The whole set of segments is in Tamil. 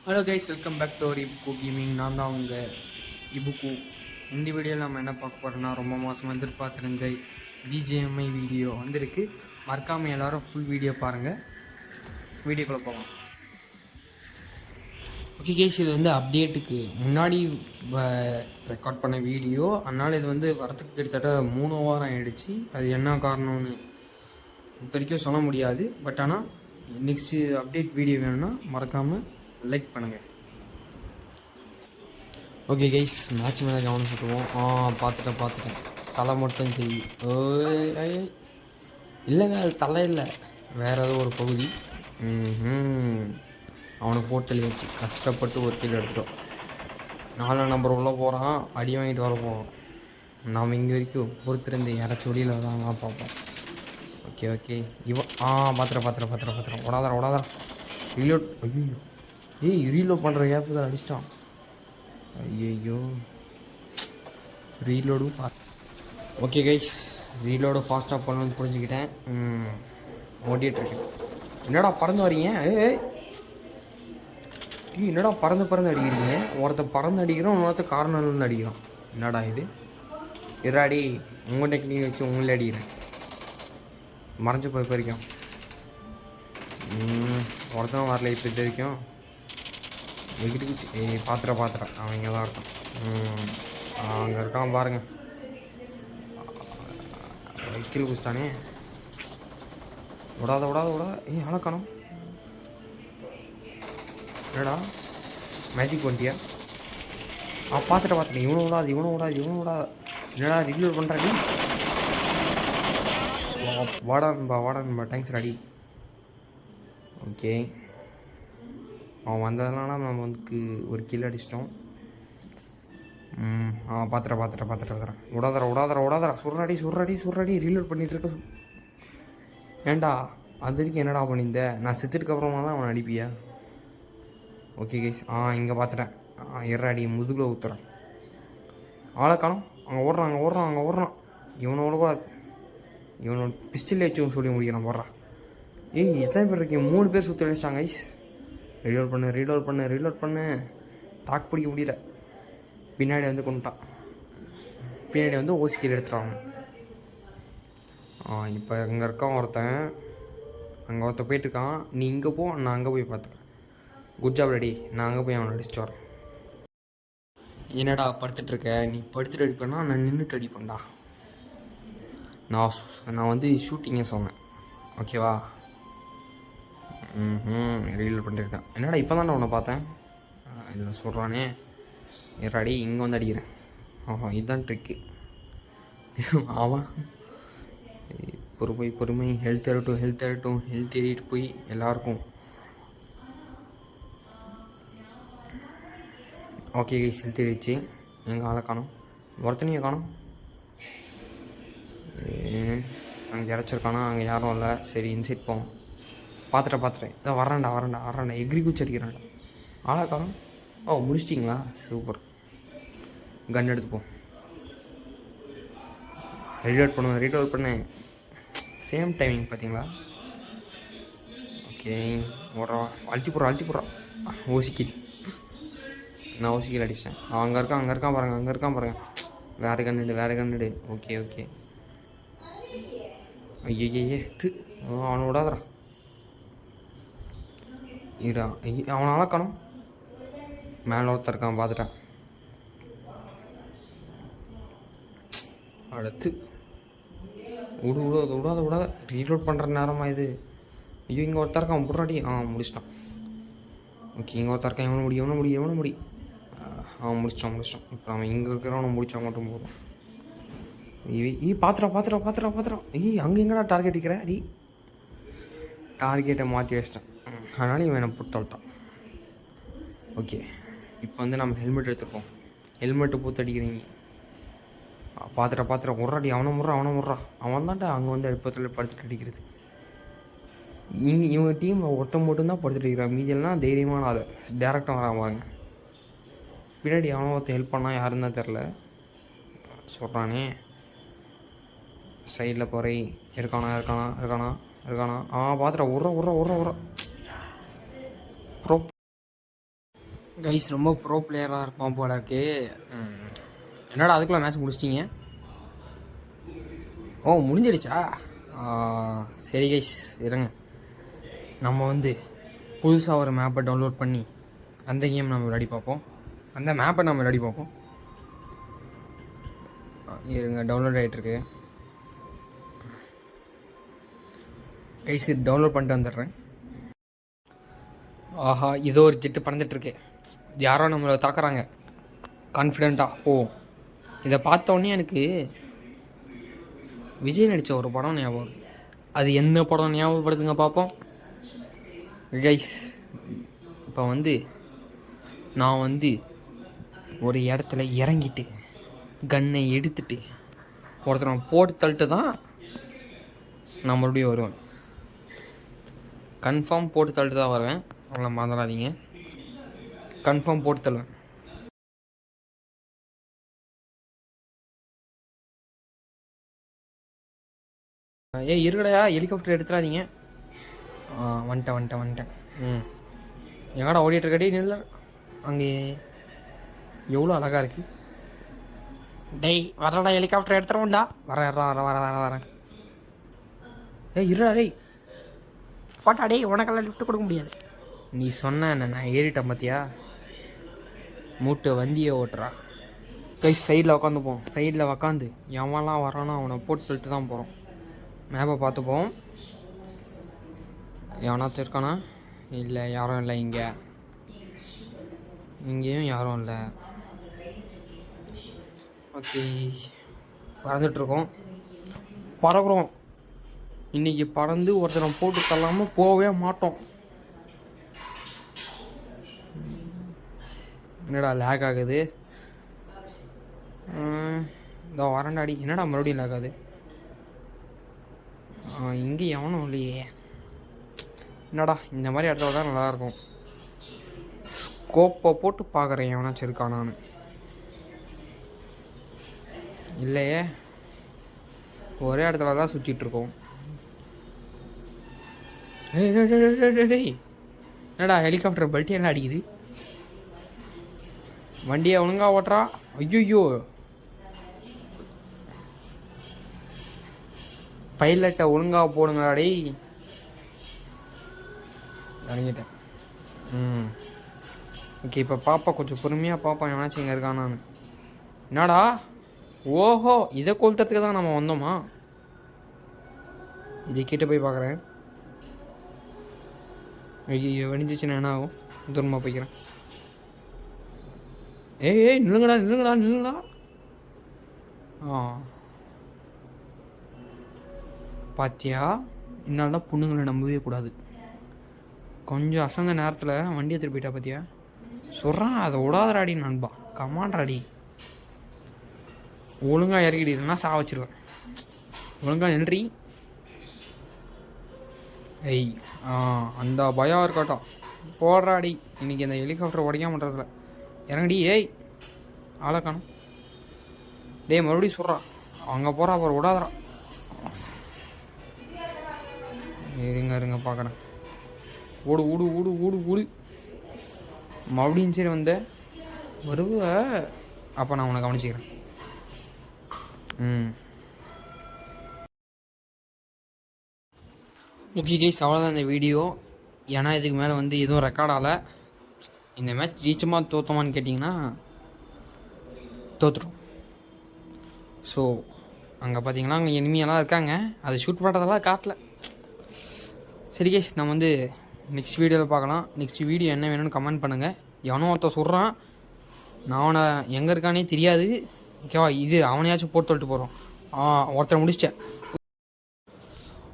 Hello guys, welcome back to our இபுக்கு கேமிங். நான் தான் உங்கள் இபுக்கு. இந்த வீடியோவில் நம்ம என்ன பார்க்க போகிறோன்னா, ரொம்ப மாதம் எதிர்பார்த்துருந்த பிஜிஎம்ஐ வீடியோ வந்திருக்கு. மறக்காமல் எல்லோரும் ஃபுல் வீடியோ பாருங்கள். வீடியோக்குள்ளே போகலாம். ஓகே கைஸ், இது வந்து அப்டேட்டுக்கு முன்னாடி ரெக்கார்ட் பண்ண வீடியோ. அதனால் இது வந்து வரத்துக்கு கிட்டத்தட்ட 3 வாரம் ஆகிடுச்சு. அது என்ன காரணம்னு இப்போ வரைக்கும் சொல்ல முடியாது. பட் ஆனால் நெக்ஸ்ட்டு அப்டேட் வீடியோ வேணும்னா மறக்காமல் லைக் பண்ணுங்கள். ஓகே கைஸ், மேட்ச் மேலே கவனம் செலுத்துவோம். பார்த்துட்டேன். தலை மட்டும் தெரியும். ஓய் இல்லைங்க, அது தலை இல்லை, வேறு ஏதோ ஒரு பகுதி. அவனை போட்டு வச்சு கஷ்டப்பட்டு ஒரு கீழே எடுத்துட்டோம். 4 நம்பர் உள்ளே போகிறான், அடி வாங்கிட்டு வர போகிறோம். நாம் இங்கே வரைக்கும் பொறுத்திருந்து யாராச்சும் வெளியில் வராங்க பார்ப்போம். ஓகே இவன் பார்த்துறேன். ஓடாதரா ரீலோட். ரீலோட் பண்ணுற கேப்பு தான் அடிச்சிட்டான். ஐயோ, ரீலோடும் ஓகே கைஸ், ரீலோடு ஃபாஸ்ட்டாக பண்ணணும்னு புரிஞ்சுக்கிட்டேன். ஓட்டிகிட்ருக்கேன். என்னடா பறந்து வரீங்க? என்னடா பறந்து அடிக்கிறீங்க? ஒருத்தர் பறந்து அடிக்கிறோம், ஒருத்தர் கார்னர்லேருந்து அடிக்கிறோம். என்னடா இது? இராடி உங்கள் டெக்னிக் வச்சு உங்களே அடிக்கிறேன். மறைஞ்சு போய் வரைக்கும் ஒருத்தன் வரல. இப்போ இது வரைக்கும் எகிட்டு குச்சி. பார்த்துறேன். அவன் இங்கே தான் இருக்கான். அங்கே இருக்கான் பாருங்கள். கீழே குச்சிட்டானே. விடாத. ஆளை காணோம். என்னடா மேஜிக் பண்ணிட்டியா? பார்த்துட்டேன். இவனும் விடாது. என்னடா ரிவ்யூ பண்ணுறாடி? வாடான்பா தேங்க்ஸ் ராடி. ஓகே, அவன் வந்ததுனால நம்ம வந்து ஒரு கில் அடிச்சிட்டோம். பார்த்துட்டேன். விடாதரா. சுடுறாடி. ரீலோட் பண்ணிகிட்டு இருக்க. ஏண்டா அது வரைக்கும் என்னடா பண்ணியிருந்த? நான் செத்துட்டுக்கப்புறமா தான் அவனை அடிப்பியா? ஓகே கைஸ், இங்கே பார்த்துட்டேன். இறாடி முதுகில் ஊற்றுறான். ஆளை காணோம். அங்கே ஓடுறான். இவனோட இவனோட பிஸ்டல் வச்சு சொல்லி முடிக்கிறான். போடுறான். எத்தனை பேர் இருக்கீங்க? 3 பேர் சுற்றி அடிச்சிட்டாங்க கைஸ். ரீலோட் பண்ணு. தாக்கு பிடிக்க முடியல. பின்னாடி வந்து கொண்டுட்டான். பின்னாடி வந்து ஓசிக்கில் எடுத்துட்டான். இப்போ இங்கே இருக்கான் ஒருத்தன். அங்கே ஒருத்தன் போயிட்டுருக்கான். நீ இங்கே போ, நான் அங்கே போய் பார்த்துக்கிறேன். Good job ready. நான் அங்கே போய் அவனை அடிச்சுட்டு வரேன். என்னடா படுத்துட்ருக்க? நீ படுத்துட்டு அடிப்பேன்னா நான் நின்றுட்டு அடிப்பேன்டா. நான் வந்து ஷூட்டிங்கே சொன்னேன், ஓகேவா? ரீல் பண்ணியிருக்கேன். என்னடா இப்போ தான் உன்னை பார்த்தேன். இல்லை சொல்கிறானே. ஏறாடி இங்கே வந்து அடிக்கிறேன். இதுதான் ட்ரிக்கு. அவன் பொறுமை. ஹெல்த் ஏறட்டும். ஹெல்த் ஏறிட்டு போய் எல்லாருக்கும். ஓகே கைஸ், ஹெல்த் ஏறிடுச்சு. எங்கள் ஆளை காணும். ஒருத்தனையும் காணும். அங்கே இறச்சிருக்கானா? அங்கே யாரும் இல்லை. சரி, இன்சைட் போவோம். பார்த்துட்டேன். இதான் வரான்டா. எக்ரி குச்சி அடிக்கிறான்டா. ஆளை காணும். முடிச்சிட்டிங்களா? சூப்பர். கன் எடுத்துப்போம். ரீலோட் பண்ணு. சேம் டைமிங் பார்த்தீங்களா? ஓகே, ஓடுறா. அழுத்தி போடுறான். ஓசிக்கில். நான் ஓசிக்கில் அடித்தேன். அங்கே இருக்கான் பாருங்கள். வேறு கண்ணிடு. ஓகே. ஐயே அவனை விடாதரா. அவனால் காணும். மேலே ஒருத்தர் இருக்கான், பார்த்துட்டேன். அடுத்து விடாத. ரீலோட் பண்ணுற நேரமாக இது. இங்கே ஒருத்தர் இருக்கான். புறாடி. முடிச்சிட்டான். ஓகே, இங்கே ஒருத்தர் இருக்கான். எவனை முடி. முடிச்சிட்டான். இப்போ அவன் இங்கே இருக்கிறவனை முடிச்சா மட்டும் போதும். பார்த்துறா. அங்கே எங்கடா டார்கெட் வைக்கிற? டார்கெட்டை மாற்றி வச்சிட்டேன். அதனால இவன் என்னை போட்டு தள்ளிட்டான். ஓகே, இப்போ வந்து நம்ம ஹெல்மெட் எடுத்துருக்கோம். ஹெல்மெட்டு போட்டு அடிக்கிறீங்க. பார்த்துட்டேன். உர்றாடி. அவனை முடுறா. அவன் தான்டா அங்கே வந்து எப்போத்தில் படுத்துட்டு அடிக்கிறது. இவங்க டீமில் ஒருத்தன் மட்டும்தான் படுத்துட்டு அடிக்கிறான். மீதியெல்லாம் தைரியமான ஆள். டேரெக்டாக வராங்க. பின்னாடி அவனை ஒருத்தன் ஹெல்ப் பண்ணால் யாருன்னு தான் தெரில. சொல்கிறானே சைடில் போகிறே. இருக்கானா? பார்த்துட்டா. உர்றா. ப்ரோ கைஸ் ரொம்ப ப்ரோ பிளேயராக இருப்பான் போல இருக்கு. என்னடா அதுக்குள்ளே மேட்ச் முடிச்சிட்டிங்க? ஓ முடிஞ்சிடுச்சா? சரி கைஸ் இருங்க, நம்ம வந்து புதுசாக ஒரு மேப்பை டவுன்லோட் பண்ணி அந்த கேம் நம்ம விளையாடி பார்ப்போம். அந்த மேப்பை நம்ம விளையாடி பார்ப்போம். இருங்க, டவுன்லோட் ஆகிட்டுருக்கு கைஸ். இது டவுன்லோட் பண்ணிட்டு வந்துடுறேன். ஆஹா, ஏதோ ஒரு ஜெட்டு பறந்துட்டுருக்கு. யாரோ நம்மளை தாக்குறாங்க. கான்ஃபிடெண்ட்டாக போவோம். இதை பார்த்தோன்னே எனக்கு விஜய் நடித்த ஒரு படம் ஞாபகம். அது என்ன படம் ஞாபகப்படுத்துங்க பார்ப்போம் கைஸ். இப்போ வந்து நான் வந்து ஒரு இடத்துல இறங்கிட்டு கன்னை எடுத்துட்டு ஒருத்தனை போட்டு தள்ளிட்டு தான் நான் மறுபடியும் வருவேன். கன்ஃபார்ம் போட்டு தள்ளிட்டு தான் வருவேன், அவங்கள மறந்துடாதீங்க. கன்ஃபார்ம் போட்டு தள்ளுவேன். இருக்கடையா, ஹெலிகாப்டர் எடுத்துடாதீங்க. வந்துட்டேன். எங்கடா ஓடிட்டுருக்கடி? நில்ல, அங்கே எவ்வளோ அழகாக இருக்குது. டேய் வரடா, ஹெலிகாப்டர் எடுத்துருவோம்டா. வரேன். இருடா டேய், போட்டா டேய், உனக்கெல்லாம் லிஃப்ட் கொடுக்க முடியாது. நீ சொன்ன நான் ஏறிட்டேன் பார்த்தியா? மூட்டை வந்தியை ஓட்டுறா கை. சைடில் உக்காந்துப்போம். சைடில் உக்காந்து எவன்லாம் வரானோ அவனை போட்டு சொல்லிட்டு தான் போகிறோம். மேப்பை பார்த்துப்போம். எவனாச்சும் இருக்கானா? இல்லை, யாரும் இல்லை. இங்கேயும் யாரும் இல்லை. ஓகே, பறந்துட்டுருக்கோம். பறக்கிறோம். இன்றைக்கி பறந்து ஒருத்தரை போட்டு தள்ளாமல் போகவே மாட்டோம். என்னடா லேக் ஆகுது? இதோ வரண்டாடி. என்னடா மறுபடியும் லேக் ஆகுது? இங்கே எவனும் இல்லையே. என்னடா இந்த மாதிரி இடத்துல தான் நல்லாயிருக்கும். ஸ்கோப்பை போட்டு பார்க்குறேன் எவனாச்சும் இருக்கானான்னு. இல்லையே, ஒரே இடத்துல தான் சுற்றிட்டுருக்கோம். டேய் என்னடா ஹெலிகாப்டர் பல்ட்டி எல்லாம் அடிக்குது? வண்டியை ஒழுங்கா ஓட்டுறா. ஐயோ, பைலட்டை ஒழுங்காக போடுங்கடா டேய். இறங்கிட்டேன். ஓகே, இப்போ பாப்பா கொஞ்சம் பொறுமையாக பாப்பா எவனாச்சும் இங்கே இருக்கானான்னு. என்னடா? ஓஹோ, இதை கொளுத்துறதுக்கு தான் நம்ம வந்தோமா? இதை கிட்ட போய் பார்க்குறேன். ஐயோ, வெடிஞ்சிச்சுன்னா என்ன ஆகும்? தூரமாக போய்க்கிறேன். ஏய் நில்லுங்கடா. பாத்தியா, என்னால் தான் பொண்ணுங்களை நம்பவே கூடாது. கொஞ்சம் அசந்த நேரத்தில் வண்டி எடுத்துகிட்டு போயிட்டா பார்த்தியா? சொல்கிறான், அதை விடாதராடி நண்பா. கமான்றாடி, ஒழுங்காக இறக்கிடுனா சா வச்சிருவேன். ஒழுங்காக நின்றி. ஏய் அந்த பயம் இருக்கட்டும். போடுறாடி, இன்றைக்கி அந்த ஹெலிகாப்டர் உடைக்காம பண்ணுறதில்ல. இறங்கடி. ஏய் ஆளை காணும். டேய் மறுபடியும் சொல்கிறான், அங்கே போகிறா அப்புறம் விடாதரா. இருங்க பார்க்குறேன். ஓடு மறுபடியும் சரி வந்த வருவ. அப்போ நான் உன்னை கவனிச்சிக்கிறேன். ஓகே கைஸ், அவ்வளோதான் இந்த வீடியோ. ஏன்னா இதுக்கு மேலே வந்து எதுவும் ரெக்கார்ட் ஆகலை. இந்த மேட்ச் ஜெயிச்சமா தோற்றமான்னு கேட்டிங்கன்னா தோற்றுரும். ஸோ அங்கே பார்த்தீங்கன்னா அங்கே எனிமியெல்லாம் இருக்காங்க. அதை ஷூட் பண்ணுறதெல்லாம் காட்டல. சரி கைஸ், நம்ம வந்து நெக்ஸ்ட் வீடியோவில் பார்க்கலாம். நெக்ஸ்ட் வீடியோ என்ன வேணும்னு கமெண்ட் பண்ணுங்கள். எவனோ ஒருத்தர் சொல்கிறான், நான் அவனை எங்கே இருக்கானே தெரியாது. ஓகேவா? இது அவனையாச்சும் போட்டு தொட்டு போகிறோம். ஒருத்தரை முடிச்சிட்டேன்.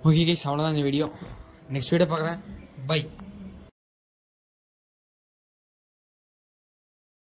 ஓகே கைஸ், அவ்வளோதான் இந்த வீடியோ. நெக்ஸ்ட் வீடியோ பார்க்குறேன். பை.